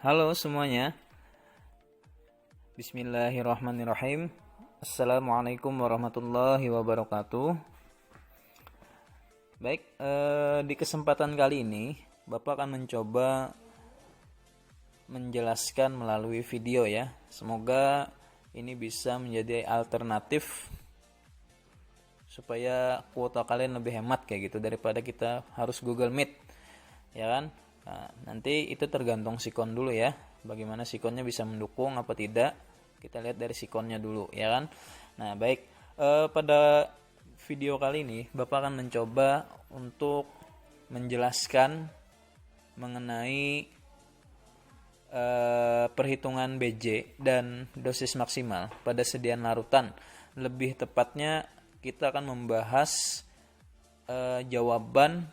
Halo semuanya, Bismillahirrahmanirrahim. Assalamualaikum warahmatullahi wabarakatuh. Baik, di kesempatan kali ini Bapak akan mencoba menjelaskan melalui video ya. Semoga ini bisa menjadi alternatif supaya kuota kalian lebih hemat kayak gitu daripada kita harus Google Meet, ya kan? Nah, nanti itu tergantung sikon dulu ya. Bagaimana sikonnya bisa mendukung apa tidak? Kita lihat dari sikonnya dulu, ya kan? Nah, baik. Pada video kali ini Bapak akan mencoba untuk menjelaskan mengenai perhitungan BJ dan dosis maksimal pada sediaan larutan. Lebih tepatnya kita akan membahas jawaban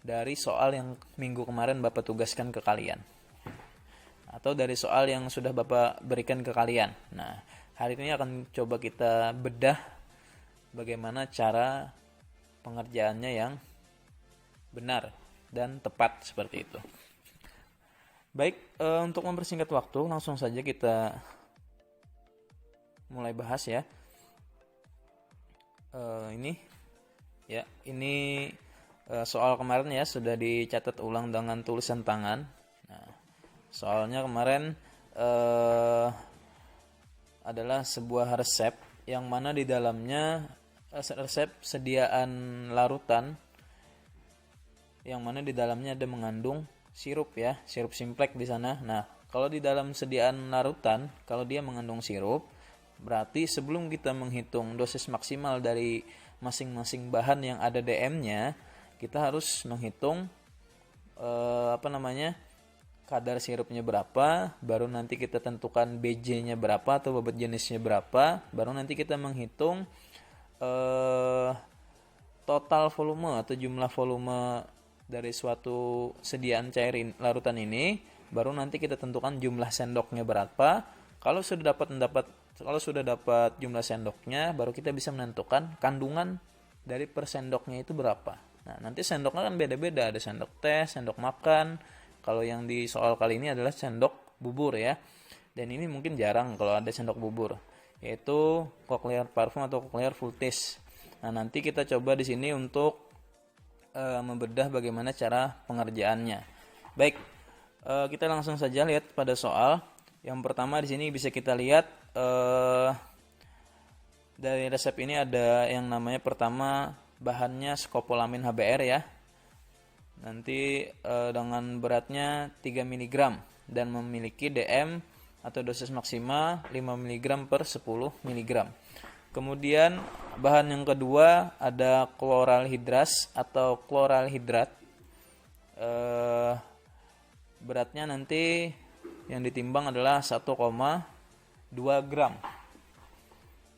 dari soal yang minggu kemarin Bapak tugaskan ke kalian, atau dari soal yang sudah Bapak berikan ke kalian. Nah, hari ini akan coba kita bedah bagaimana cara pengerjaannya yang benar dan tepat seperti itu. Baik, untuk mempersingkat waktu, langsung saja kita mulai bahas ya. Ini soal kemarin ya sudah dicatat ulang dengan tulisan tangan. Nah, soalnya kemarin adalah sebuah resep yang mana di dalamnya resep sediaan larutan yang mana di dalamnya ada mengandung sirup ya, sirup simplex di sana. Nah, kalau di dalam sediaan larutan, kalau dia mengandung sirup, berarti sebelum kita menghitung dosis maksimal dari masing-masing bahan yang ada DM-nya, kita harus menghitung kadar sirupnya berapa, baru nanti kita tentukan BJ-nya berapa atau bobot jenisnya berapa, baru nanti kita menghitung total volume atau jumlah volume dari suatu sediaan cair larutan ini, baru nanti kita tentukan jumlah sendoknya berapa. Kalau sudah dapat jumlah sendoknya, baru kita bisa menentukan kandungan dari per sendoknya itu berapa. Nah, nanti sendoknya kan beda-beda, ada sendok teh, sendok makan. Kalau yang di soal kali ini adalah sendok bubur ya. Dan ini mungkin jarang kalau ada sendok bubur, yaitu cochlear parfum atau cochlear voltage. Nah, nanti kita coba di sini untuk membedah bagaimana cara pengerjaannya. Baik, kita langsung saja lihat pada soal. Yang pertama di sini bisa kita lihat dari resep ini ada yang namanya pertama bahannya skopolamin HBr ya. Nanti dengan beratnya 3 mg dan memiliki DM atau dosis maksimal 5 mg per 10 mg. Kemudian bahan yang kedua ada kloralhidras atau kloralhidrat. Beratnya nanti yang ditimbang adalah 1,2 gram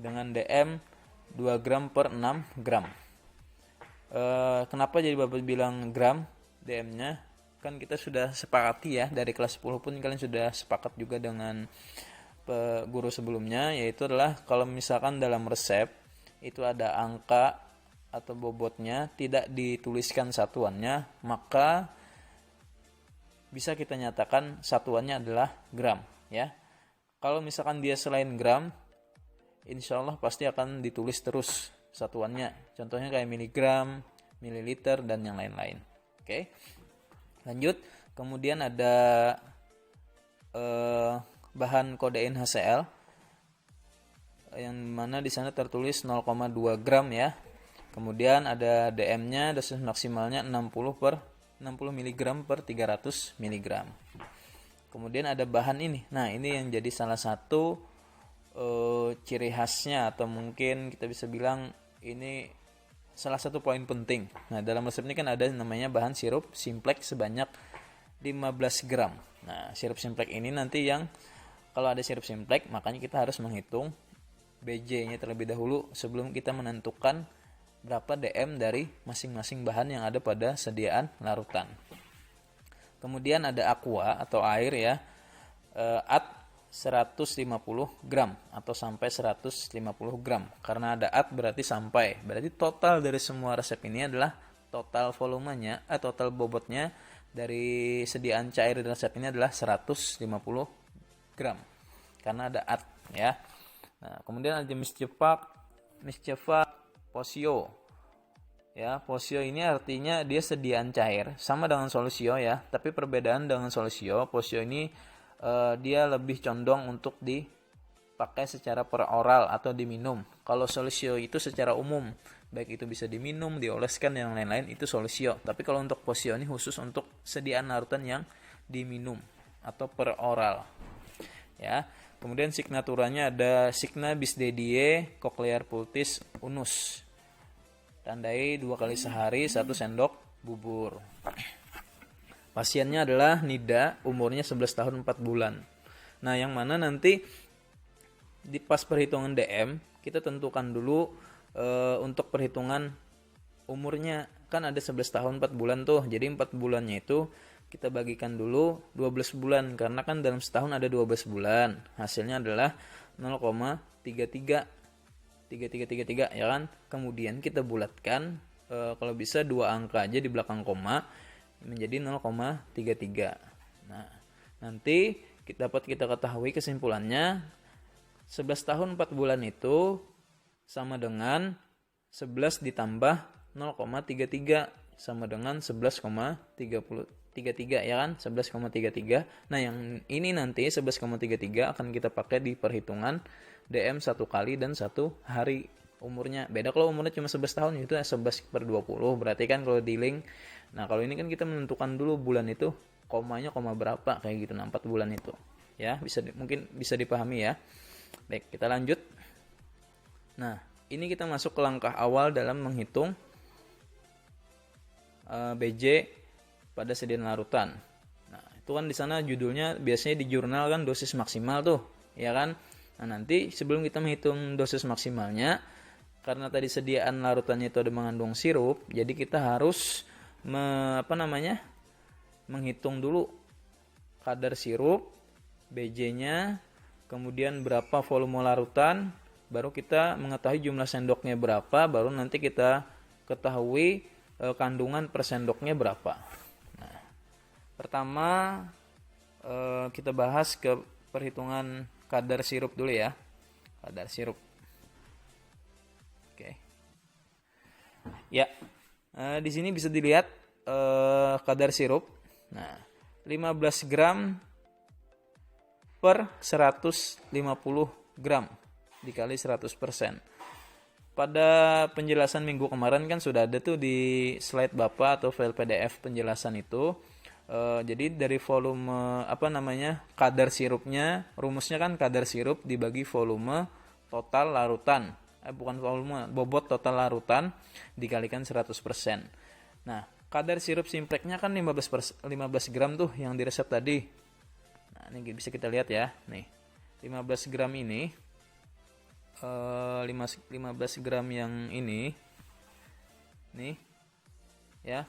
dengan DM 2 gram per 6 gram. Kenapa jadi Bapak bilang gram DM-nya? Kan kita sudah sepakati ya, dari kelas 10 pun kalian sudah sepakat juga dengan guru sebelumnya, yaitu adalah kalau misalkan dalam resep itu ada angka atau bobotnya tidak dituliskan satuannya, maka bisa kita nyatakan satuannya adalah gram ya. Kalau misalkan dia selain gram, insya Allah pasti akan ditulis terus satuannya, contohnya kayak miligram, mililiter, dan yang lain-lain. Oke, lanjut. Kemudian ada bahan kodein HCl yang mana di sana tertulis 0,2 gram ya. Kemudian ada DM-nya, dosis maksimalnya 60 mg per 300 mg. Kemudian ada bahan ini. Nah, ini yang jadi salah satu ciri khasnya, atau mungkin kita bisa bilang ini salah satu poin penting. Nah, dalam resep ini kan ada namanya bahan sirup simplex sebanyak 15 gram. Nah, sirup simplex ini nanti yang kalau ada sirup simplex, makanya kita harus menghitung BJ-nya terlebih dahulu sebelum kita menentukan berapa DM dari masing-masing bahan yang ada pada sediaan larutan. Kemudian ada aqua atau air ya, at 150 gram atau sampai 150 gram. Karena ada at berarti sampai. Berarti total dari semua resep ini adalah total volumenya, total bobotnya dari sediaan cair di resep ini adalah 150 gram karena ada at ya. Nah, kemudian ada miscepak posio. Ya, posio ini artinya dia sediaan cair, sama dengan solusio ya, tapi perbedaan dengan solusio, posio ini dia lebih condong untuk dipakai secara peroral atau diminum. Kalau solusio itu secara umum, baik itu bisa diminum, dioleskan, yang lain-lain itu solusio. Tapi kalau untuk posio ini khusus untuk sediaan larutan yang diminum atau peroral. Ya. Kemudian signaturanya ada Signa Bisdedie Cochlear Pultis Unus. Tandai 2 kali sehari 1 sendok bubur. Pasiennya adalah Nida, umurnya 11 tahun 4 bulan. Nah, yang mana nanti di pas perhitungan DM kita tentukan dulu untuk perhitungan umurnya. Kan ada 11 tahun 4 bulan tuh. Jadi 4 bulannya itu kita bagikan dulu 12 bulan karena kan dalam setahun ada 12 bulan. Hasilnya adalah 0,33 3333 ya kan. Kemudian kita bulatkan kalau bisa 2 angka aja di belakang koma menjadi 0,33. Nah, nanti dapat kita ketahui kesimpulannya 11 tahun 4 bulan itu sama dengan 11 ditambah 0,33 sama dengan 11,33 ya kan, 11,33. Nah, yang ini nanti 11,33 akan kita pakai di perhitungan DM 1 kali dan 1 hari umurnya. Beda kalau umurnya cuma 11 tahun itu 11/20, berarti kan kalau di link. Nah, kalau ini kan kita menentukan dulu bulan itu komanya koma berapa kayak gitu. Nah, 4 bulan itu. Ya, mungkin bisa dipahami ya. Baik, kita lanjut. Nah, ini kita masuk ke langkah awal dalam menghitung BJ pada sediaan larutan. Nah, itu kan di sana judulnya biasanya di jurnal kan dosis maksimal tuh, ya kan? Nah, nanti sebelum kita menghitung dosis maksimalnya, karena tadi sediaan larutannya itu ada mengandung sirup, jadi kita harus menghitung dulu kadar sirup, BJ-nya, kemudian berapa volume larutan, baru kita mengetahui jumlah sendoknya berapa, baru nanti kita ketahui kandungan per sendoknya berapa. Nah, pertama kita bahas ke perhitungan kadar sirup dulu ya. Kadar sirup. Oke. Ya. Di sini bisa dilihat kadar sirup. Nah, 15 gram per 150 gram dikali 100%. Pada penjelasan minggu kemarin kan sudah ada tuh di slide Bapak atau file PDF penjelasan itu. Jadi dari volume kadar sirupnya, rumusnya kan kadar sirup dibagi volume total larutan, bukan volume, bobot total larutan dikalikan 100%. Nah, kadar sirup simpleknya kan 15 gram tuh yang di resep tadi. Nah, ini bisa kita lihat ya, nih 15 gram ini 15 gram yang ini nih ya,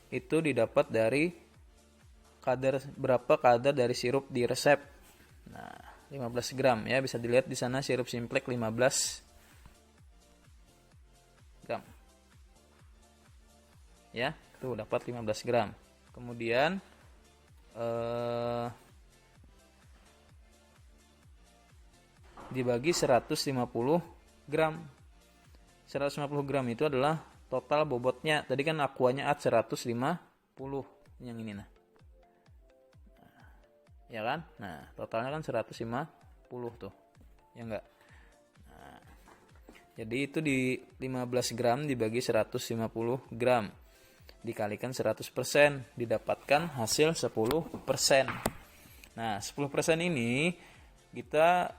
itu didapat dari berapa kadar dari sirup di resep. Nah, 15 gram ya, bisa dilihat di sana sirup simplek 15 gram. Ya, tuh dapat 15 gram. Kemudian dibagi 150 gram. 150 gram itu adalah total bobotnya. Tadi kan aquanya at 150 yang ini nah. Ya kan? Nah, totalnya kan 150 tuh. Ya enggak? Nah, jadi itu di 15 gram dibagi 150 gram. Dikalikan 100%. Didapatkan hasil 10%. Nah, 10% ini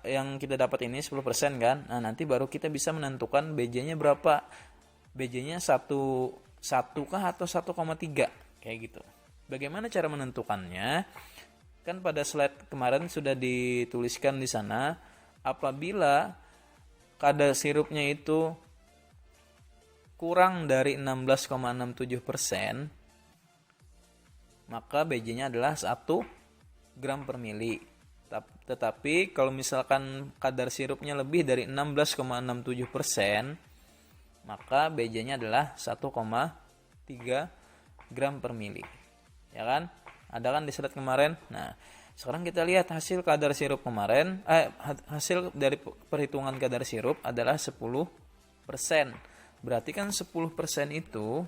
yang kita dapat ini 10% kan. Nah, nanti baru kita bisa menentukan BJ-nya berapa. BJ-nya 1 kah atau 1,3 kayak gitu. Bagaimana cara menentukannya? Kan pada slide kemarin sudah dituliskan di sana, apabila kadar sirupnya itu kurang dari 16,67%, maka BJ-nya adalah 1 gram per mili. Tetapi kalau misalkan kadar sirupnya lebih dari 16,67%, maka BJ-nya adalah 1,3 gram per mili. Ya kan? Ada kan di slide kemarin. Nah, sekarang kita lihat hasil kadar sirup kemarin. Hasil dari perhitungan kadar sirup adalah 10%. Berarti kan 10% itu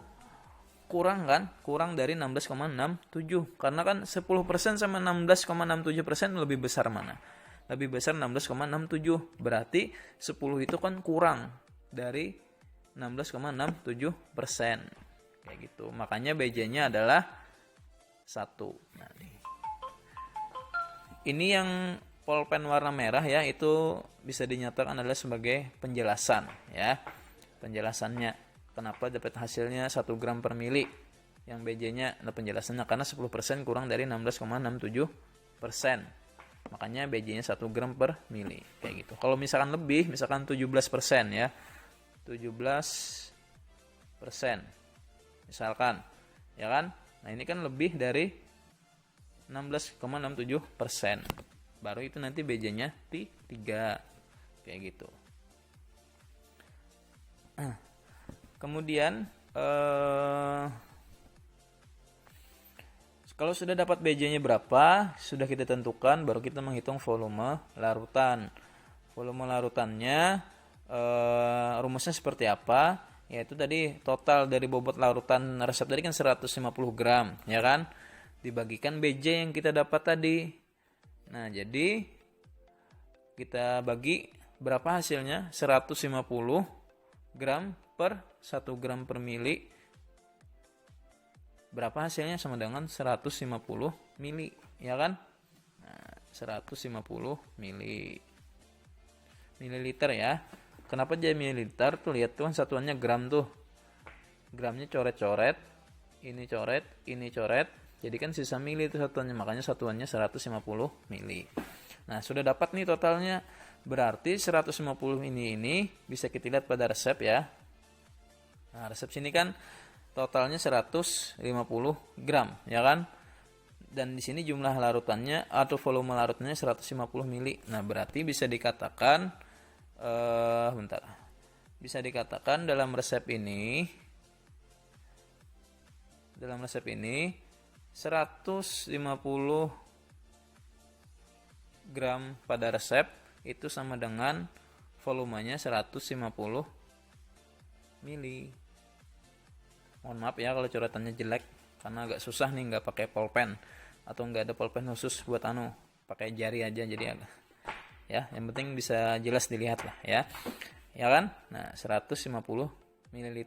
kurang kan? Kurang dari 16,67. Karena kan 10% sama 16,67% lebih besar mana? Lebih besar 16,67. Berarti 10 itu kan kurang dari 16,67%. Kayak gitu. Makanya BJ-nya adalah 1. Nah, ini yang pulpen warna merah ya, itu bisa dinyatakan adalah sebagai penjelasan ya. Penjelasannya kenapa dapat hasilnya 1 gram per mili. Yang BJ-nya ada penjelasannya karena 10% kurang dari 16,67%. Makanya BJ-nya 1 gram per mili. Kayak gitu. Kalau misalkan lebih, misalkan 17% ya. 17%. Misalkan. Ya kan? Nah, ini kan lebih dari 16,67%. Baru itu nanti BJ-nya 3. Kayak gitu. Kemudian kalau sudah dapat BJ-nya berapa, sudah kita tentukan, baru kita menghitung volume larutan. Volume larutannya rumusnya seperti apa? Yaitu tadi total dari bobot larutan resep tadi kan 150 gram, ya kan? Dibagikan BJ yang kita dapat tadi. Nah, jadi kita bagi berapa hasilnya? 150 gram per 1 gram per mili. Berapa hasilnya? Sama dengan 150 mili, ya kan? Nah, 150 mililiter ya. Kenapa jadi mililiter? Tuh lihat tuh satuannya gram tuh. Gramnya coret-coret, ini coret, ini coret. Jadi kan sisa mili itu satuannya, makanya satuannya 150 mili. Nah, sudah dapat nih totalnya. Berarti 150 ini bisa kita lihat pada resep ya. Nah, resep sini kan totalnya 150 gram, ya kan? Dan di sini jumlah larutannya atau volume larutannya 150 mili. Nah, berarti bisa dikatakan Bisa dikatakan dalam resep ini 150 gram pada resep itu sama dengan volumenya 150 mili. Mohon maaf ya kalau coretannya jelek, karena agak susah nih nggak pakai pulpen atau nggak ada pulpen khusus buat pakai jari aja, jadi agak ya, yang penting bisa jelas dilihat lah ya kan. Nah, 150 ml.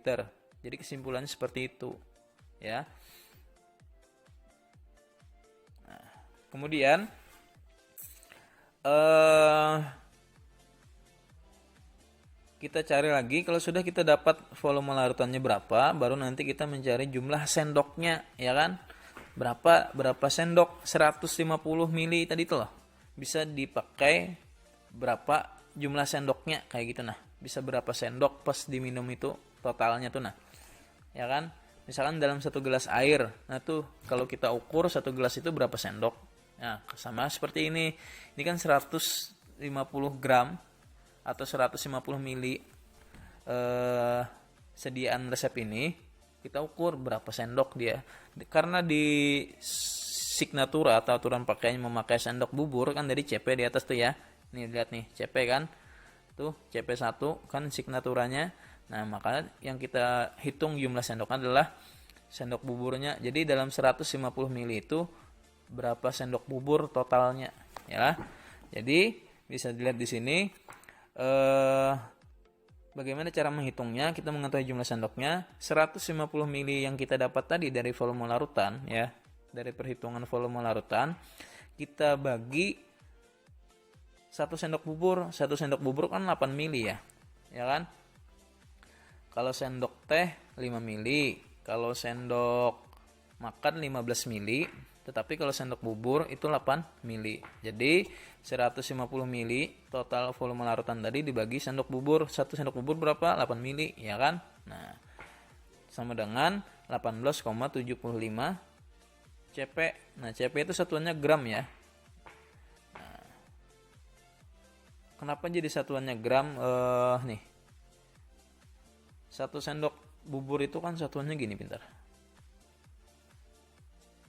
Jadi kesimpulannya seperti itu ya. Nah, kemudian kita cari lagi, kalau sudah kita dapat volume larutannya berapa, baru nanti kita mencari jumlah sendoknya, ya kan? Berapa sendok? 150 mili tadi tuh loh. Bisa dipakai berapa jumlah sendoknya kayak gitu nah. Bisa berapa sendok pas diminum itu totalnya tuh nah. Ya kan? Misalkan dalam 1 gelas air. Nah tuh kalau kita ukur 1 gelas itu berapa sendok? Nah, sama seperti ini. Ini kan 150 gram atau 150 mili sediaan resep ini, kita ukur berapa sendok dia. Karena di signatura atau aturan pakaian memakai sendok bubur kan dari CP di atas tuh ya. Nih lihat nih, CP kan. Tuh CP1 kan signaturanya. Nah, maka yang kita hitung jumlah sendoknya adalah sendok buburnya. Jadi dalam 150 mili itu berapa sendok bubur totalnya, ya. Jadi bisa dilihat di sini bagaimana cara menghitungnya. Kita mengetahui jumlah sendoknya 150 mili yang kita dapat tadi dari volume larutan ya, dari perhitungan volume larutan, kita bagi 1 sendok bubur kan 8 mili ya kan. Kalau sendok teh 5 mili, kalau sendok makan 15 mili, tetapi kalau sendok bubur itu 8 mili. Jadi 150 mili total volume larutan tadi dibagi sendok bubur. 1 sendok bubur berapa? 8 mili, ya kan? Nah, sama dengan 18,75 CP. Nah, CP itu satuannya gram ya. Nah, kenapa jadi satuannya gram? Nih. 1 sendok bubur itu kan satuannya gini, pintar.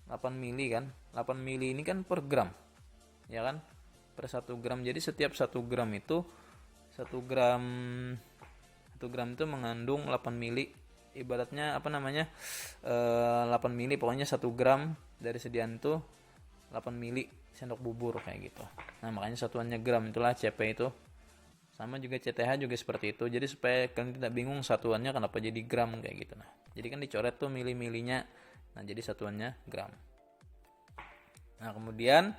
8 mili kan. 8 mili ini kan per gram. Ya kan? Per 1 gram. Jadi setiap 1 gram itu 1 gram itu mengandung 8 mili. Ibaratnya 8 mili, pokoknya 1 gram dari sediaan itu 8 mili sendok bubur kayak gitu. Nah, makanya satuannya gram, itulah CP itu. Sama juga CTH juga seperti itu. Jadi supaya kalian tidak bingung satuannya kenapa jadi gram kayak gitu. Nah, jadi kan dicoret tuh mili-milinya. Nah, jadi satuannya gram. Nah, kemudian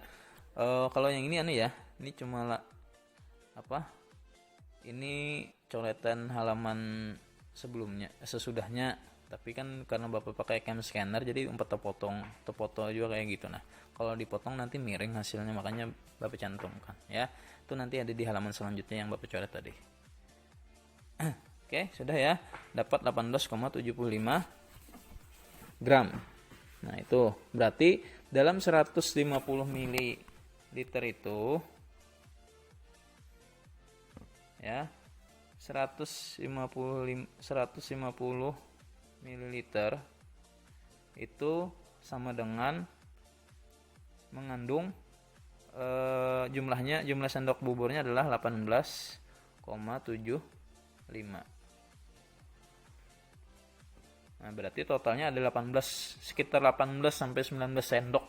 kalau yang ini ya, ini cuma ini coretan halaman sesudahnya, tapi kan karena Bapak pakai cam scanner jadi terpotong juga kayak gitu. Nah, kalau dipotong nanti miring hasilnya, makanya Bapak cantumkan ya. Itu nanti ada di halaman selanjutnya yang Bapak coret tadi. Oke, sudah ya. Dapat 18,75 gram. Nah, itu berarti dalam 150 ml itu ya, 150 ml itu sama dengan mengandung jumlah sendok buburnya adalah 18,75. Nah, berarti totalnya ada sekitar 18 sampai 19 sendok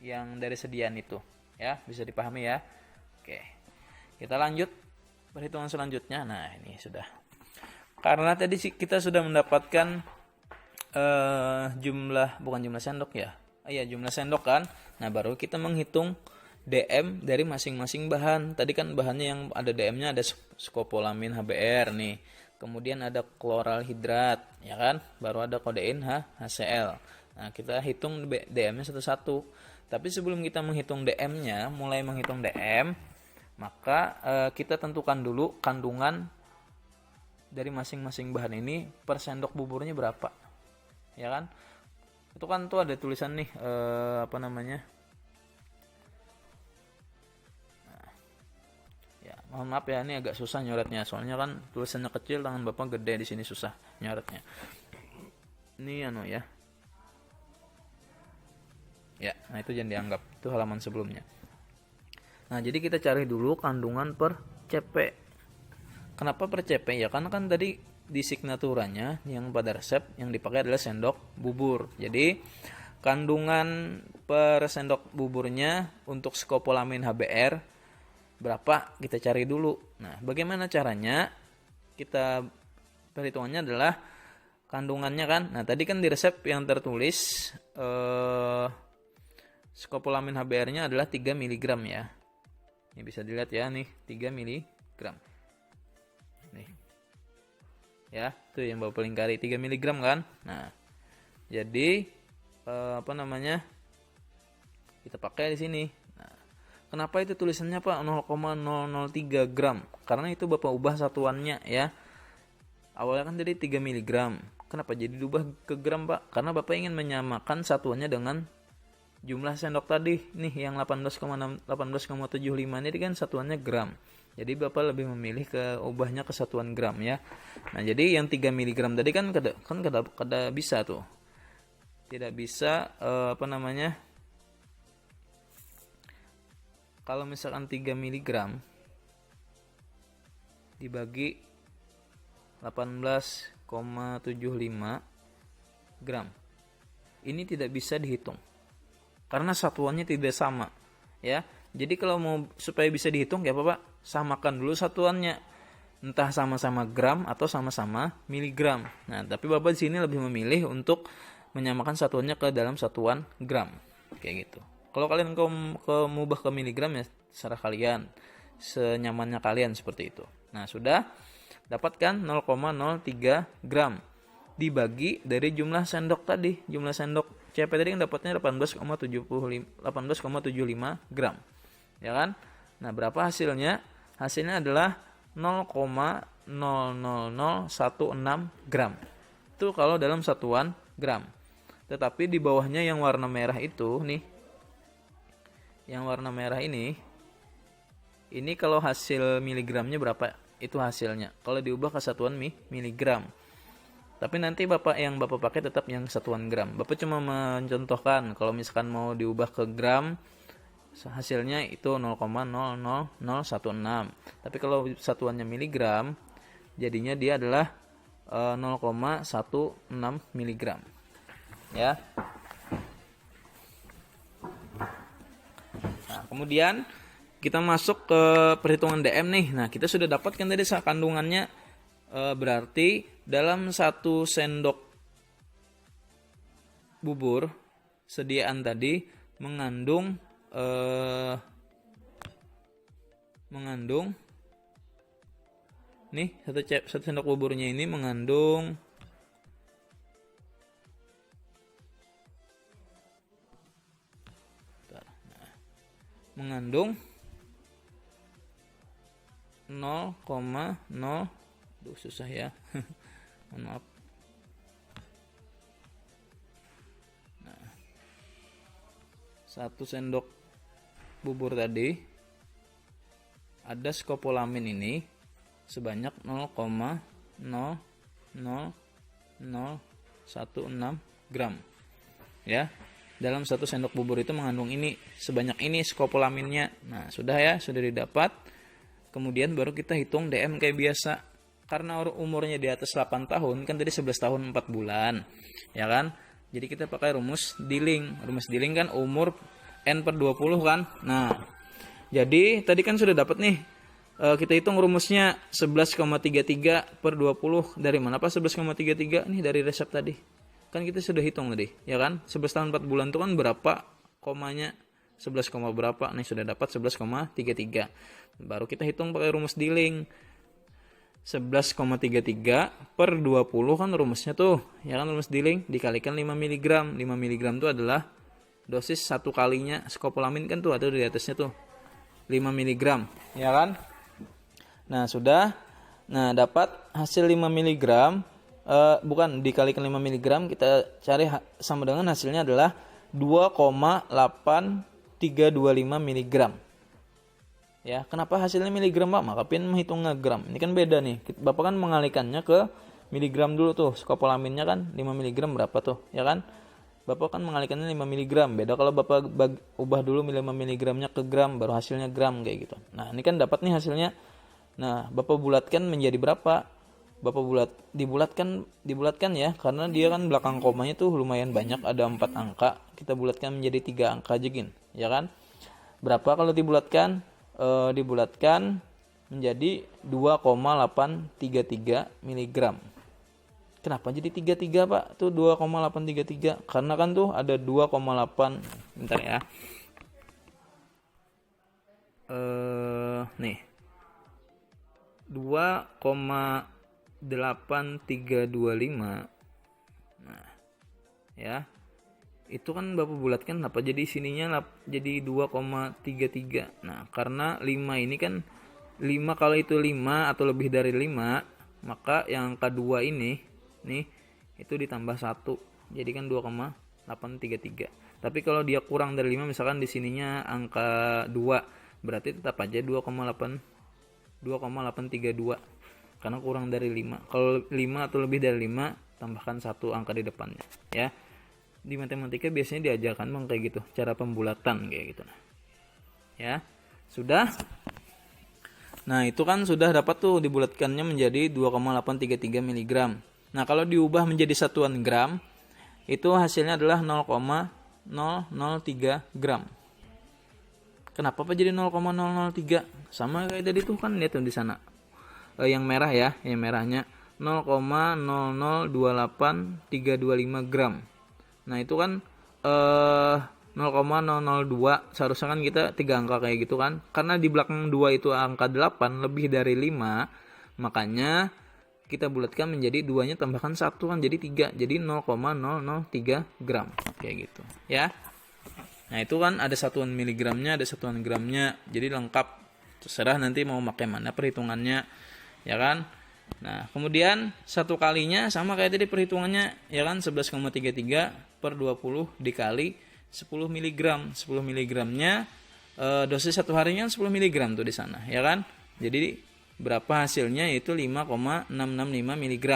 yang dari sediaan itu. Ya, bisa dipahami ya. Oke. Kita lanjut perhitungan selanjutnya. Nah, ini sudah. Karena tadi kita sudah mendapatkan bukan jumlah sendok ya. Iya, jumlah sendok kan. Nah, baru kita menghitung DM dari masing-masing bahan. Tadi kan bahannya yang ada DM-nya ada skopolamin HBr nih. Kemudian ada kloralhidrat, ya kan? Baru ada kodein HCl. Nah, kita hitung DM-nya satu-satu. Tapi sebelum kita menghitung DM-nya, mulai menghitung DM, maka kita tentukan dulu kandungan dari masing-masing bahan ini per sendok buburnya berapa. Ya kan? Itu kan tuh ada tulisan nih mohon maaf ya, ini agak susah nyoretnya, soalnya kan tulisannya kecil, tangan Bapak gede, di sini susah nyoretnya. Ini ya. Ya, nah itu jangan dianggap, itu halaman sebelumnya. Nah, jadi kita cari dulu kandungan per CP. Kenapa per CP? Ya karena kan tadi di signaturanya yang pada resep yang dipakai adalah sendok bubur. Jadi kandungan per sendok buburnya untuk skopolamin HBr berapa kita cari dulu. Nah, bagaimana caranya? Kita perhitungannya adalah kandungannya kan. Nah, tadi kan di resep yang tertulis skopolamin HBr-nya adalah 3 mg ya. Ini bisa dilihat ya nih, 3 mg. Nih. Ya, itu yang Bapak lingkari 3 mg kan. Nah, jadi kita pakai di sini. Kenapa itu tulisannya Pak 0,003 gram? Karena itu Bapak ubah satuannya ya. Awalnya kan jadi 3 mg. Kenapa jadi diubah ke gram Pak? Karena Bapak ingin menyamakan satuannya dengan jumlah sendok tadi. Nih yang 18,75 ini kan satuannya gram. Jadi Bapak lebih memilih ke ubahnya ke satuan gram ya. Nah, jadi yang 3 mg tadi kan kada bisa tuh. Tidak bisa kalau misalkan 3 mg dibagi 18,75 gram, ini tidak bisa dihitung karena satuannya tidak sama ya. Jadi kalau mau supaya bisa dihitung ya Bapak samakan dulu satuannya, entah sama-sama gram atau sama-sama miligram. Nah, tapi Bapak di sini lebih memilih untuk menyamakan satuannya ke dalam satuan gram kayak gitu. Kalau kalian mengubah ke miligram ya serah kalian, senyamannya kalian seperti itu. Nah, sudah dapatkan 0,03 gram dibagi dari jumlah sendok tadi. Jumlah sendok CP tadi kan dapatnya 18,75 gram. Ya kan? Nah, berapa hasilnya? Hasilnya adalah 0,00016 gram. Itu kalau dalam satuan gram. Tetapi di bawahnya yang warna merah itu nih, yang warna merah ini kalau hasil miligramnya berapa, itu hasilnya kalau diubah ke satuan miligram. Tapi nanti Bapak pakai tetap yang satuan gram. Bapak cuma mencontohkan kalau misalkan mau diubah ke gram, hasilnya itu 0,00016. Tapi kalau satuannya miligram, jadinya dia adalah 0,16 miligram. Ya. Nah, kemudian kita masuk ke perhitungan DM nih. Nah, kita sudah dapatkan tadi kandungannya, berarti dalam 1 sendok bubur sediaan tadi mengandung nih satu sendok buburnya ini mengandung mengandung 0,0, susah ya. Maaf. Nah, 1 sendok bubur tadi ada skopolamin ini sebanyak 0,00016 gram. Ya. Dalam 1 sendok bubur itu mengandung ini sebanyak ini skopolaminnya. Nah, sudah ya, sudah didapat. Kemudian baru kita hitung DM kayak biasa. Karena umurnya di atas 8 tahun, kan tadi 11 tahun 4 bulan. Ya kan? Jadi kita pakai rumus Dilling. Rumus Dilling kan umur N/20 kan. Nah, jadi tadi kan sudah dapat nih. Kita hitung rumusnya 11,33/20. Dari mana Pak 11,33? Nih dari resep tadi. Kan kita sudah hitung tadi, ya kan? 11 tahun 4 bulan itu kan berapa komanya? 11, berapa? Nih sudah dapat 11,33. Baru kita hitung pakai rumus Dilling. 11,33/20 kan rumusnya tuh, ya kan, rumus Dilling dikalikan 5 mg. 5 mg itu adalah dosis 1 kalinya skopolamin kan tuh, ada di atasnya tuh 5 mg, ya kan? Nah, sudah. Nah, dapat hasil 5 mg, bukan dikalikan 5 mg, kita cari sama dengan hasilnya adalah 2,8325 mg. Ya, kenapa hasilnya miligram Pak? Maka pin menghitungnya gram. Ini kan beda nih. Bapak kan mengalihkannya ke miligram dulu tuh. Skopolaminnya kan 5 mg berapa tuh, ya kan? Bapak kan mengalihkannya 5 mg. Beda kalau Bapak ubah dulu 5 mg-nya ke gram, baru hasilnya gram kayak gitu. Nah, ini kan dapat nih hasilnya. Nah, Bapak bulatkan menjadi berapa? Bapak dibulatkan ya, karena dia kan belakang komanya tuh lumayan banyak, ada 4 angka. Kita bulatkan menjadi 3 angka aja gin, ya kan? Berapa kalau dibulatkan? Dibulatkan menjadi 2,833 mg. Kenapa jadi 33 Pak? Tuh 2,833. Karena kan tuh ada 2,8. Bentar ya. Nih. 2,8325. Nah, ya. Itu kan Bapak bulatkan apa jadi sininya jadi 2,33. Nah, karena 5 ini kan 5, kalau itu 5 atau lebih dari 5, maka yang angka 2 ini nih itu ditambah 1. Jadi kan 2,833. Tapi kalau dia kurang dari 5, misalkan di sininya angka 2, berarti tetap aja 2,832 karena kurang dari 5. Kalau 5 atau lebih dari 5, tambahkan 1 angka di depannya, ya. Di matematika biasanya diajarkan kayak gitu, cara pembulatan kayak gitu. Ya, sudah. Nah, itu kan sudah dapat tuh dibulatkannya menjadi 2,833 mg. Nah, kalau diubah menjadi satuan gram, itu hasilnya adalah 0,003 gram. Kenapa Pak jadi 0,003? Sama kayak tadi tuh kan, lihat tuh di sana. Yang merah ya, yang merahnya 0,0028325 gram. Nah, itu kan 0,002, seharusnya kan kita 3 angka kayak gitu kan. Karena di belakang 2 itu angka 8 lebih dari 5, makanya kita bulatkan menjadi 2-nya tambahkan 1 kan jadi 3. Jadi 0,003 gram kayak gitu, ya. Nah, itu kan ada satuan miligramnya, ada satuan gramnya. Jadi lengkap. Terserah nanti mau pakai mana perhitungannya, ya kan? Nah, kemudian 1 kalinya sama kayak tadi perhitungannya, ya kan, 11,33/20 dikali 10 mg. 10 mg-nya dosis 1 harinya 10 mg tuh di sana, ya kan? Jadi berapa hasilnya? Itu 5,665 mg.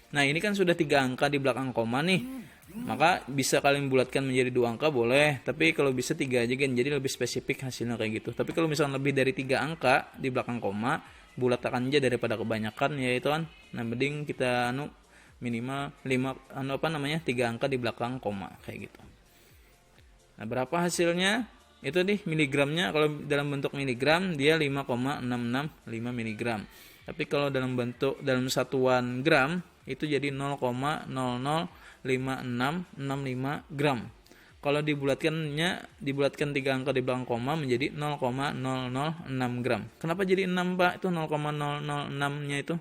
Nah, ini kan sudah 3 angka di belakang koma nih. Maka bisa kalian bulatkan menjadi 2 angka boleh, tapi kalau bisa 3 aja kan, jadi lebih spesifik hasilnya kayak gitu. Tapi kalau misalkan lebih dari 3 angka di belakang koma, bulatkan aja daripada kebanyakan ya itu kan. Nah, mending kita minimal 3 angka di belakang koma kayak gitu. Nah, berapa hasilnya? Itu nih miligramnya. Kalau dalam bentuk miligram dia 5,665 miligram. Tapi kalau dalam satuan gram itu jadi 0,005665 gram. Kalau dibulatkan 3 angka di belakang koma menjadi 0,006 gram. Kenapa jadi 6, Pak? Itu 0,006-nya itu.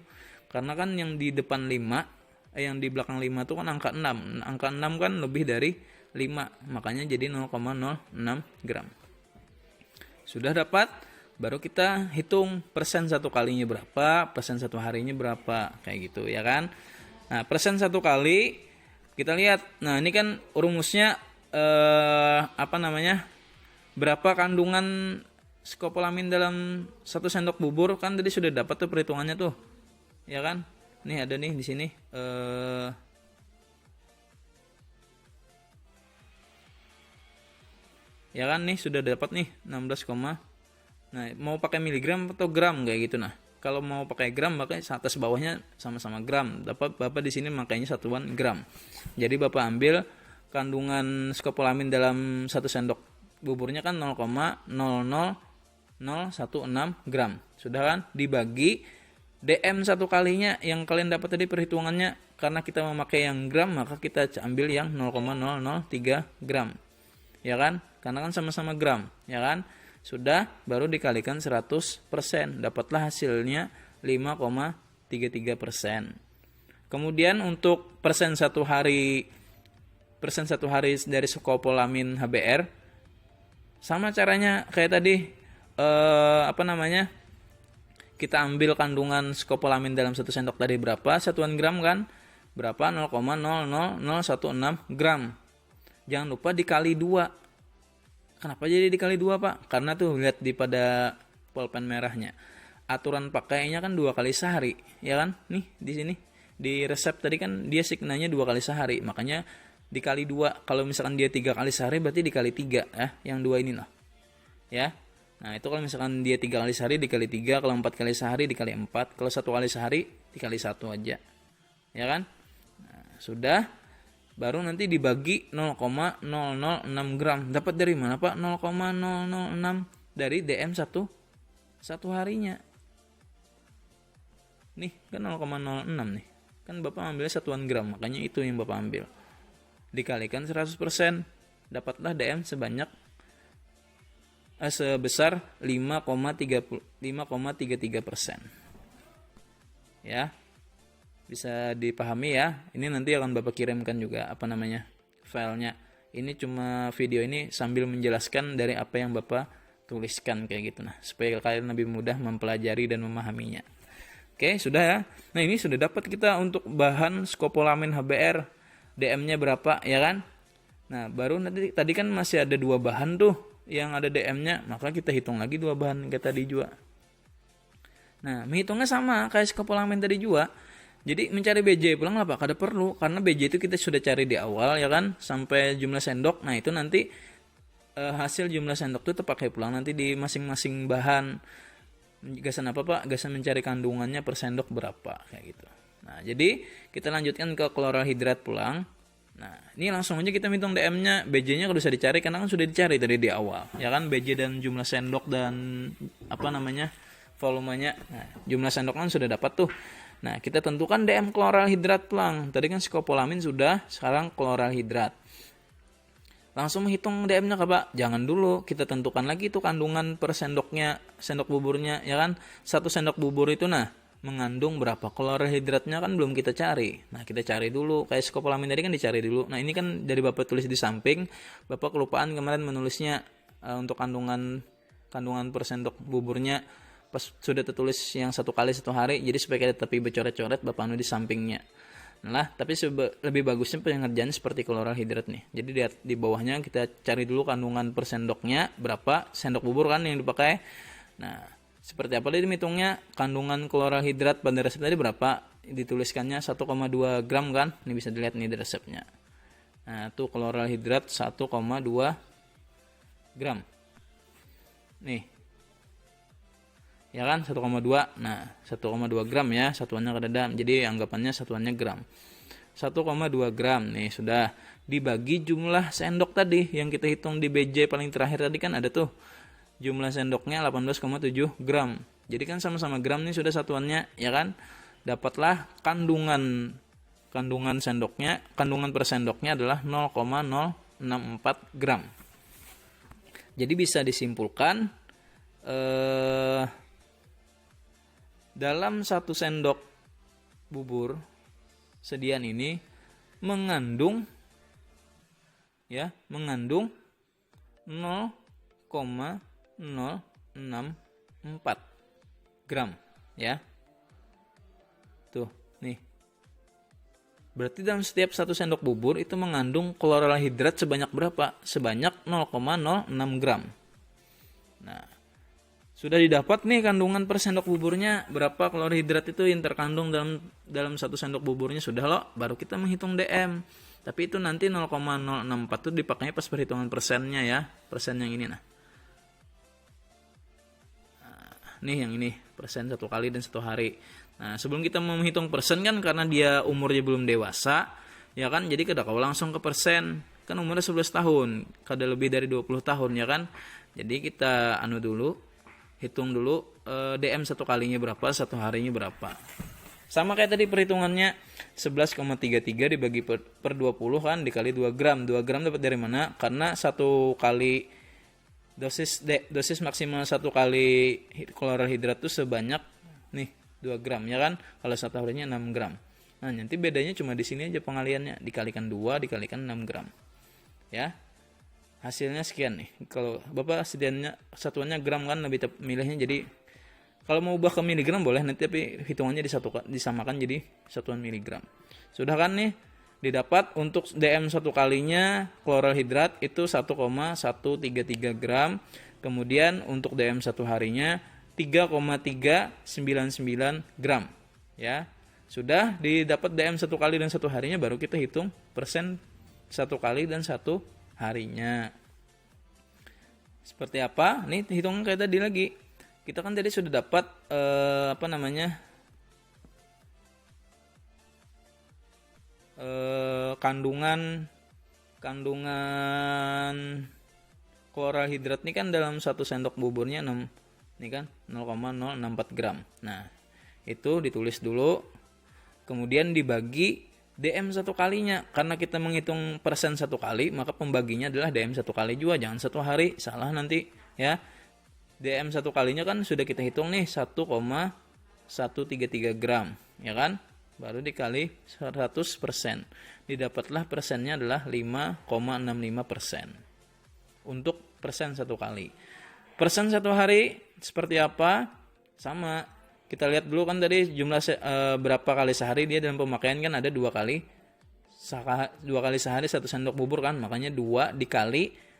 Karena kan yang di depan 5, yang di belakang 5 itu kan angka 6. Angka 6 kan lebih dari 5, makanya jadi 0,06 gram. Sudah dapat, baru kita hitung persen satu kalinya berapa, persen satu harinya berapa, kayak gitu ya kan. Nah, persen satu kali kita lihat. Nah, ini kan rumusnya berapa kandungan skopolamin dalam 1 sendok bubur, kan tadi sudah dapat tuh perhitungannya tuh. Ya kan? Nih ada nih di sini ya kan, nih sudah dapat nih 16, nah mau pakai miligram atau gram kayak gitu. Nah, kalau mau pakai gram pakai atas bawahnya sama-sama gram. Bapak di sini makanya satuan gram. Jadi Bapak ambil kandungan skopolamin dalam 1 sendok buburnya kan 0,00016 gram. Sudah kan? Dibagi DM satu kalinya yang kalian dapat tadi perhitungannya, karena kita memakai yang gram maka kita ambil yang 0,003 gram. Ya kan? Karena kan sama-sama gram, ya kan? Sudah, baru dikalikan 100%, dapatlah hasilnya 5,33%. Kemudian untuk persen satu hari dari skopolamin HBr sama caranya kayak tadi. Kita ambil kandungan skopolamin dalam 1 sendok tadi berapa, satuan gram kan berapa, 0,00016 gram. Jangan lupa dikali 2. Kenapa jadi dikali 2, Pak? Karena tuh lihat pada pulpen merahnya, aturan pakainya kan 2 kali sehari, ya kan? Nih di sini di resep tadi kan dia signanya 2 kali sehari, makanya dikali 2. Kalau misalkan dia 3 kali sehari berarti dikali 3 ya, yang 2 ini loh. Ya. Nah, itu kalau misalkan dia 3 kali sehari dikali 3, kalau 4 kali sehari dikali 4, kalau 1 kali sehari dikali 1 aja. Ya kan? Nah, sudah, baru nanti dibagi 0,006 gram. Dapat dari mana, Pak? 0,006 dari DM satu harinya. Nih, kan 0,06 nih. Kan Bapak ambil satuan gram, makanya itu yang Bapak ambil. Dikalikan 100%, dapatlah DM sebesar 5,33%. Ya. Bisa dipahami ya. Ini nanti akan Bapak kirimkan juga filenya. Ini cuma video ini sambil menjelaskan dari apa yang Bapak tuliskan kayak gitu, nah supaya kalian lebih mudah mempelajari dan memahaminya. Oke, sudah ya. Nah, ini sudah dapat kita untuk bahan skopolamin HBr, DM-nya berapa ya kan. Nah, baru nanti tadi kan masih ada 2 bahan tuh yang ada DM-nya, maka kita hitung lagi 2 bahan kayak tadi juga. Nah, menghitungnya sama kayak skopolamin tadi juga. Jadi mencari BJ pulang lah, Pak, kada perlu, karena BJ itu kita sudah cari di awal ya kan, sampai jumlah sendok. Nah, itu nanti hasil jumlah sendok itu terpakai pulang nanti di masing-masing bahan. Gasan apa, Pak? Gasan mencari kandungannya per sendok berapa kayak gitu. Nah, jadi kita lanjutkan ke kloralhidrat pulang. Nah, ini langsung aja kita hitung DM-nya. BJ-nya kalau bisa dicari karena kan sudah dicari tadi di awal. Ya kan, BJ dan jumlah sendok dan volumenya. Nah, jumlah sendok kan sudah dapat tuh. Nah, kita tentukan DM kloralhidrat pulang. Tadi kan skopolamin sudah, sekarang kloralhidrat. Langsung menghitung DM-nya, Pak. Jangan dulu, kita tentukan lagi itu kandungan per sendoknya, sendok buburnya, ya kan? 1 sendok bubur itu mengandung berapa kloralhidratnya kan belum kita cari. Nah, kita cari dulu. Kayak skopolamin tadi kan dicari dulu. Nah, ini kan dari Bapak tulis di samping. Bapak kelupaan kemarin menulisnya untuk kandungan per sendok buburnya. Pas sudah tertulis yang 1 kali 1 hari, jadi supaya ada tepi bercoret-coret Bapak di sampingnya. Nah, tapi lebih bagusnya pengerjaan seperti kloralhidrat nih. Jadi di bawahnya kita cari dulu kandungan per sendoknya berapa, sendok bubur kan yang dipakai. Nah, Seperti apa tadi hitungnya? Kandungan kloralhidrat pada resep tadi berapa? Dituliskannya 1,2 gram kan? Ini bisa dilihat nih di resepnya. Nah, itu kloralhidrat 1,2 gram. Nih. Ya kan? 1,2. Nah, 1,2 gram ya, satuannya kadada. Jadi anggapannya satuannya gram. 1,2 gram. Nih, sudah dibagi jumlah sendok tadi yang kita hitung di BJ paling terakhir tadi kan ada tuh. Jumlah sendoknya 18,7 gram. Jadi kan sama-sama gram nih sudah satuannya, ya kan? Dapatlah kandungan sendoknya, kandungan per sendoknya adalah 0,064 gram. Jadi bisa disimpulkan dalam 1 sendok bubur sediaan ini mengandung 0,064 gram ya. Tuh, nih. Berarti dalam setiap 1 sendok bubur itu mengandung kloralhidrat sebanyak berapa? Sebanyak 0,06 gram. Nah, sudah didapat nih kandungan per sendok buburnya berapa klorhidrat itu yang terkandung dalam 1 sendok buburnya sudah loh, baru kita menghitung DM. Tapi itu nanti 0,064 itu dipakainya pas perhitungan persennya ya, persen yang ini nah. Nih yang ini, persen 1 kali dan 1 hari. Nah, sebelum kita menghitung persen kan karena dia umurnya belum dewasa, ya kan? Jadi kita langsung ke persen. Kan umurnya 11 tahun, kada lebih dari 20 tahun ya kan? Jadi kita hitung dulu DM 1 kalinya berapa, 1 harinya berapa. Sama kayak tadi perhitungannya 11,33 dibagi per 20 kan dikali 2 gram. 2 gram dapat dari mana? Karena 1 kali dosis maksimal 1 kali kloralhidrat itu sebanyak nih 2 gram ya kan. Kalau 1 harinya 6 gram. Nah, nanti bedanya cuma di sini aja pengaliannya, dikalikan 2 dikalikan 6 gram. Ya. Hasilnya sekian nih. Kalau Bapak satuannya gram kan lebih milihnya, jadi kalau mau ubah ke miligram boleh nanti, tapi hitungannya disamakan jadi satuan miligram. Sudah kan nih didapat untuk DM 1 kalinya kloralhidrat itu 1,133 gram. Kemudian untuk DM 1 harinya 3,399 gram. Ya. Sudah didapat DM 1 kali dan 1 harinya, baru kita hitung persen 1 kali dan 1 harinya. Seperti apa? Nih hitungan kayak tadi lagi. Kita kan tadi sudah dapat kandungan kloralhidrat ini kan dalam 1 sendok buburnya 6 ini kan 0,064 gram. Nah, itu ditulis dulu. Kemudian dibagi DM 1 kalinya. Karena kita menghitung persen 1 kali, maka pembaginya adalah DM 1 kali juga, jangan 1 hari, salah nanti ya. DM 1 kalinya kan sudah kita hitung nih 1,133 gram, ya kan? Baru dikali 100%. Didapatlah persennya adalah 5,65%. Untuk persen 1 kali. Persen 1 hari seperti apa? Sama. Kita lihat dulu kan tadi jumlah berapa kali sehari dia dalam pemakaian kan ada 2 kali. 2 kali sehari 1 sendok bubur kan, makanya 2 dikali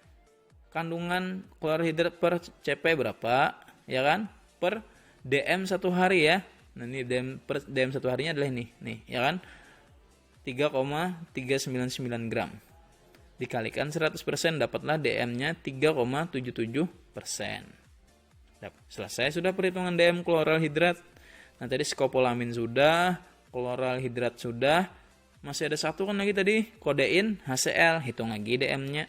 kandungan klorhidrat per CP berapa, ya kan? Per DM 1 hari ya. Nah, ini DM 1 harinya adalah ini, nih, ya kan? 3,399 gram. Dikalikan 100% dapatlah DM-nya 3,77%. Selesai sudah perhitungan DM kloralhidrat. Nah, tadi skopolamin sudah, kloralhidrat sudah. Masih ada 1 kan lagi tadi, kodein HCl. Hitung lagi DM-nya.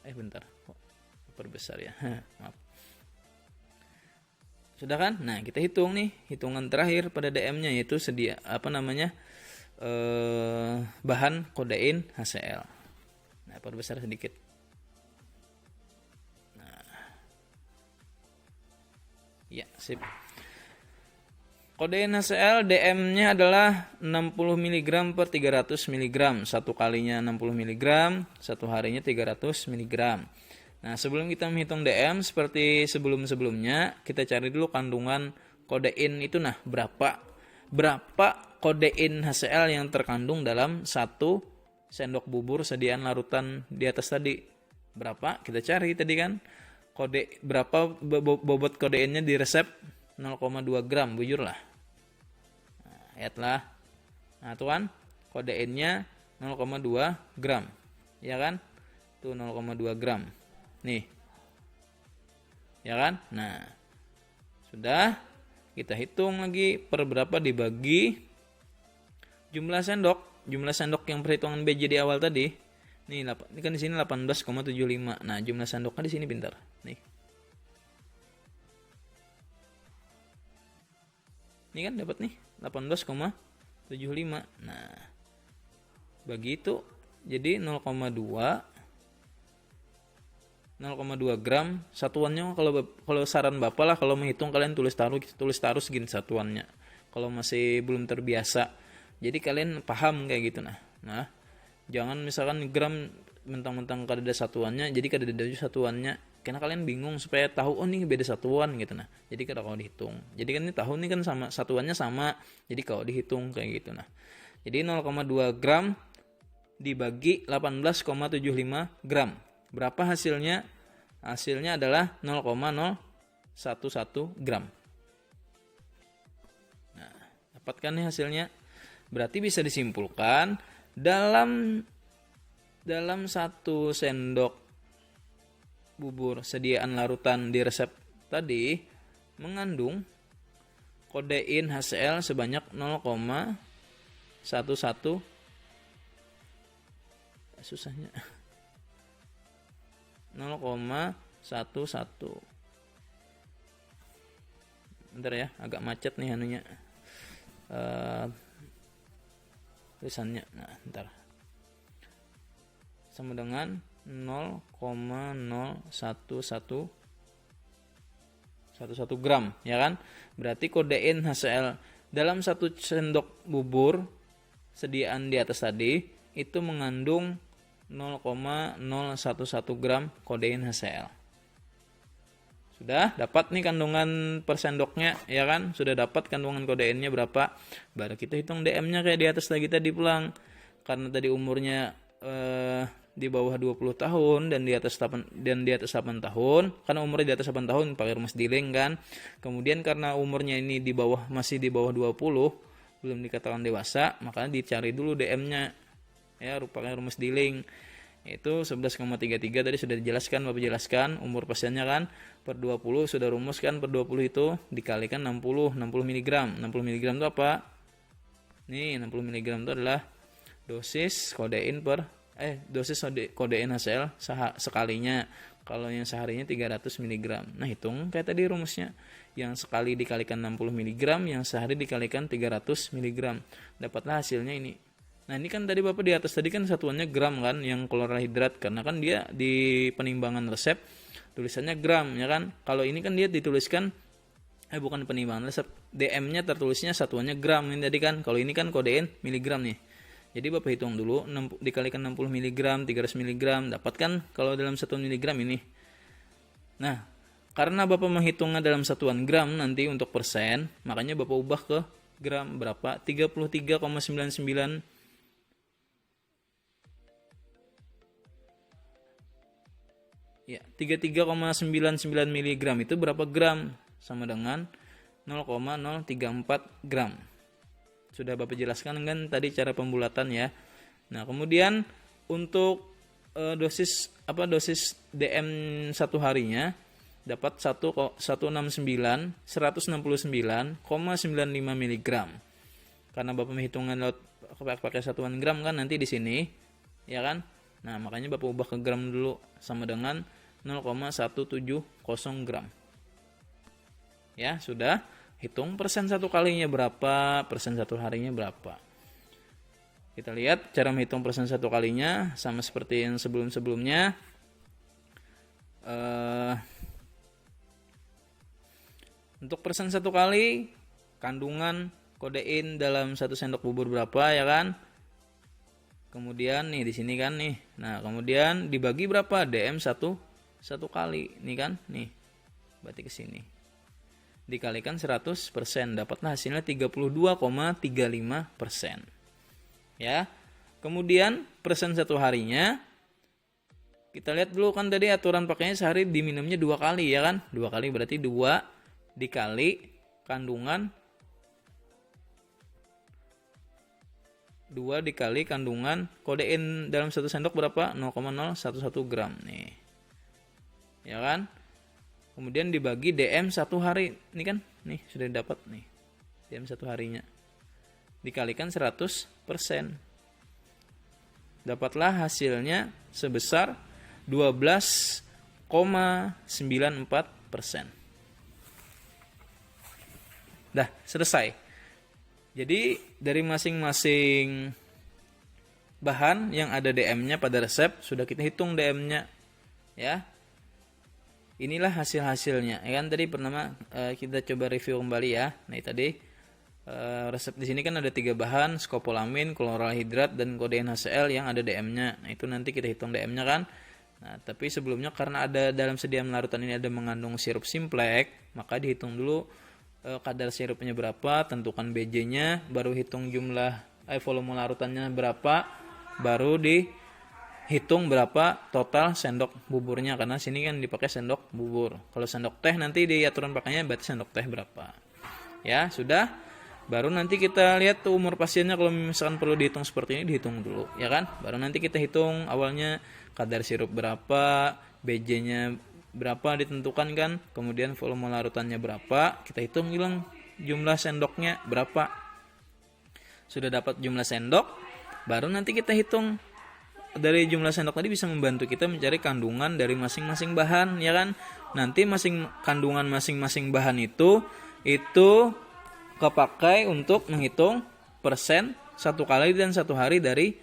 Bentar. Kok perbesar ya. Maaf. Sudah kan? Nah, kita hitung nih. Hitungan terakhir pada DM-nya yaitu bahan kodein HCl. Nah, perbesar sedikit. Ya, sip. Kodein HCl DM-nya adalah 60 mg per 300 mg. 1 kalinya 60 mg, 1 harinya 300 mg. Nah, sebelum kita menghitung DM seperti sebelum-sebelumnya, kita cari dulu kandungan kodein itu berapa kodein HCl yang terkandung dalam 1 sendok bubur sediaan larutan di atas tadi. Berapa? Kita cari tadi kan. Berapa bobot kodeinnya di resep 0,2 gram, bujur lah. Nah, lihat lah. Nah, tuh kan kode N-nya 0,2 gram. Ya kan? Tuh 0,2 gram. Nih. Ya kan? Nah, sudah. Kita hitung lagi per berapa dibagi jumlah sendok. Jumlah sendok yang perhitungan BJ di awal tadi. Nih, ini kan di sini 18,75. Nah, jumlah sendoknya di sini pintar. Nih. Ini kan dapat nih 18,75. Nah, bagi itu jadi 0,2 gram satuannya. Kalau saran Bapak lah, kalau menghitung kalian tulis taruh segini satuannya. Kalau masih belum terbiasa. Jadi kalian paham kayak gitu nah. Jangan misalkan gram mentang-mentang kada ada satuannya, jadi kada ada satuannya. Karena kalian bingung supaya tahu nih beda satuan gitu nah. Jadi kada kalau dihitung. Jadi kan ini tahu nih kan sama satuannya sama. Jadi kalau dihitung kayak gitu nah. Jadi 0,2 gram dibagi 18,75 gram. Berapa hasilnya? Hasilnya adalah 0,011 gram. Nah, dapatkan nih hasilnya. Berarti bisa disimpulkan dalam 1 sendok bubur sediaan larutan di resep tadi mengandung kodein HCl sebanyak 0,11 susahnya 0,11. Bentar ya, agak macet nih anunya tulisannya. Nah, bentar. Sama dengan 0,011 gram, ya kan? Berarti kodein HCl dalam 1 sendok bubur sediaan di atas tadi itu mengandung 0,011 gram kodein HCl. Sudah dapat nih kandungan per sendoknya, ya kan? Sudah dapat kandungan kodeinnya berapa. Baru kita hitung DM-nya kayak di atas lagi tadi pulang. Karena tadi umurnya di bawah 20 tahun dan di atas 8 tahun. Karena umurnya di atas 8 tahun pakai rumus dealing kan. Kemudian karena umurnya ini masih di bawah 20, belum dikatakan dewasa, makanya dicari dulu DM-nya. Ya, pakai rumus dealing. Itu 11,33 tadi sudah dijelaskan, Bapak jelaskan umur pasiennya kan per 20 sudah rumus kan, per 20 itu dikalikan 60 mg. 60 mg itu apa? Nih, 60 mg itu adalah dosis kodein HCl sekalinya. Kalau yang seharinya 300 mg. Nah, hitung kayak tadi rumusnya. Yang sekali dikalikan 60 mg, yang sehari dikalikan 300 mg. Dapatlah hasilnya ini. Nah, ini kan tadi Bapak di atas tadi kan satuannya gram kan, yang klorhidrat, karena kan dia di penimbangan resep tulisannya gram, ya kan. Kalau ini kan dia dituliskan bukan penimbangan resep, DM-nya tertulisnya satuannya gram ini tadi kan. Kalau ini kan kodein miligram nih. Jadi Bapak hitung dulu dikalikan 60 mg, 300 mg, dapatkan kalau dalam 1 mg ini. Nah, karena Bapak menghitungnya dalam satuan gram nanti untuk persen, makanya Bapak ubah ke gram berapa? 33,99 ya, 33,99 mg itu berapa gram? Sama dengan 0,034 gram. Sudah Bapak jelaskan kan tadi cara pembulatan ya. Nah, kemudian untuk dosis DM 1 harinya dapat 169,95 mg. Karena Bapak menghitungkan pakai satuan gram kan nanti di sini, ya kan? Nah, makanya Bapak ubah ke gram dulu sama dengan 0,170 gram. Ya, sudah. Hitung persen satu kalinya berapa, persen satu harinya berapa. Kita lihat cara menghitung persen satu kalinya sama seperti yang sebelum-sebelumnya. Untuk persen satu kali, kandungan kodein dalam 1 sendok bubur berapa, ya kan? Kemudian nih di sini kan nih. Nah, kemudian dibagi berapa? DM satu kali. Nih kan? Nih. Berarti ke sini. Dikalikan 100%, dapatlah hasilnya 32,35%. Ya. Kemudian persen satu harinya kita lihat dulu kan tadi aturan pakainya sehari diminumnya 2 kali, ya kan? 2 kali berarti 2 dikali kandungan 2 dikali kandungan kodein dalam 1 sendok berapa? 0,011 gram nih. Ya kan? Kemudian dibagi DM 1 hari. Ini kan? Nih sudah dapat nih. DM 1 harinya. Dikalikan 100%. Dapatlah hasilnya sebesar 12,94%. Dah, selesai. Jadi dari masing-masing bahan yang ada DM-nya pada resep sudah kita hitung DM-nya, ya. Inilah hasil-hasilnya. Ya kan tadi pertama kita coba review kembali ya. Nah, tadi resep di sini kan ada 3 bahan, skopolamin, kloralhidrat dan kodein HCl yang ada DM-nya. Nah, itu nanti kita hitung DM-nya kan. Nah, tapi sebelumnya karena ada dalam sediaan larutan ini ada mengandung sirup simplex, maka dihitung dulu kadar sirupnya berapa, tentukan BJ-nya, baru hitung jumlah volume larutannya berapa, baru dihitung berapa total sendok buburnya, karena sini kan dipakai sendok bubur. Kalau sendok teh nanti di aturan pakainya berarti sendok teh berapa. Ya, sudah. Baru nanti kita lihat tuh umur pasiennya, kalau misalkan perlu dihitung seperti ini dihitung dulu, ya kan? Baru nanti kita hitung awalnya kadar sirup berapa, BJ-nya berapa ditentukan kan, kemudian volume larutannya berapa, kita hitung bilang jumlah sendoknya berapa. Sudah dapat jumlah sendok, baru nanti kita hitung dari jumlah sendok tadi bisa membantu kita mencari kandungan dari masing-masing bahan, ya kan. Nanti kandungan masing-masing bahan itu kepakai untuk menghitung persen 1 kali dan 1 hari dari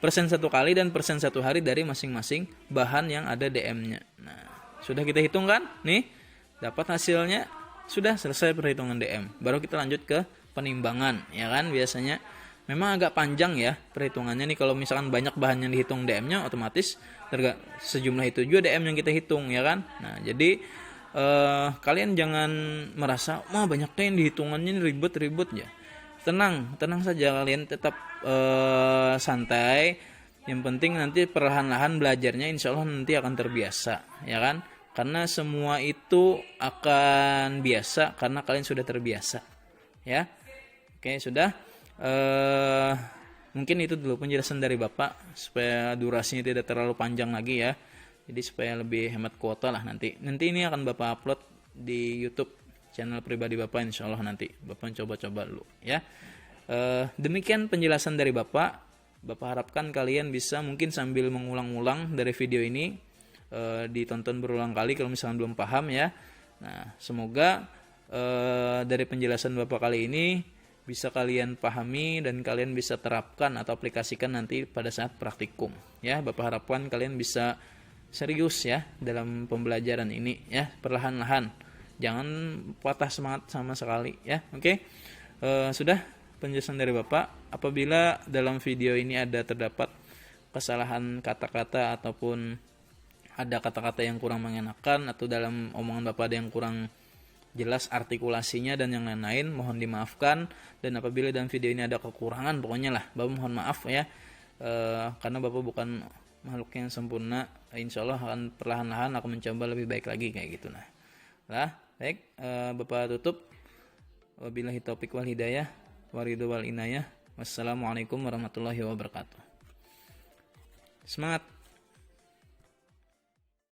persen 1 kali dan persen 1 hari dari masing-masing bahan yang ada DM-nya. Nah, sudah kita hitung kan? Nih, dapat hasilnya, sudah selesai perhitungan DM. Baru kita lanjut ke penimbangan, ya kan? Biasanya memang agak panjang ya perhitungannya nih, kalau misalkan banyak bahan yang dihitung DM-nya, otomatis sejumlah itu juga DM yang kita hitung, ya kan? Nah, jadi kalian jangan merasa wah banyak yang dihitungannya ribet-ribet ya. Tenang saja, kalian tetap santai. Yang penting nanti perlahan-lahan belajarnya, insya Allah nanti akan terbiasa, ya kan? Karena semua itu akan biasa karena kalian sudah terbiasa, ya. Oke, sudah. Mungkin itu dulu penjelasan dari Bapak supaya durasinya tidak terlalu panjang lagi ya. Jadi supaya lebih hemat kuota lah nanti. Nanti ini akan Bapak upload di YouTube channel pribadi Bapak, insya Allah nanti. Bapak coba-coba dulu, ya. Demikian penjelasan dari Bapak. Bapak harapkan kalian bisa mungkin sambil mengulang-ulang dari video ini, ditonton berulang kali kalau misalnya belum paham ya. Nah, semoga dari penjelasan Bapak kali ini bisa kalian pahami dan kalian bisa terapkan atau aplikasikan nanti pada saat praktikum. Ya, Bapak harapkan kalian bisa serius ya dalam pembelajaran ini ya, perlahan-lahan. Jangan patah semangat sama sekali ya. Oke. Sudah penjelasan dari Bapak. Apabila dalam video ini terdapat kesalahan kata-kata ataupun ada kata-kata yang kurang mengenakan atau dalam omongan Bapak ada yang kurang jelas artikulasinya dan yang lain-lain, mohon dimaafkan. Dan apabila dalam video ini ada kekurangan, pokoknya lah Bapak mohon maaf ya, karena Bapak bukan makhluk yang sempurna. Insya Allah akan perlahan-lahan aku mencoba lebih baik lagi kayak gitu. Nah, baik, Bapak tutup. Wabillahi taufiq wal hidayah, waridho wal inayah. Wassalamualaikum warahmatullahi wabarakatuh. Semangat.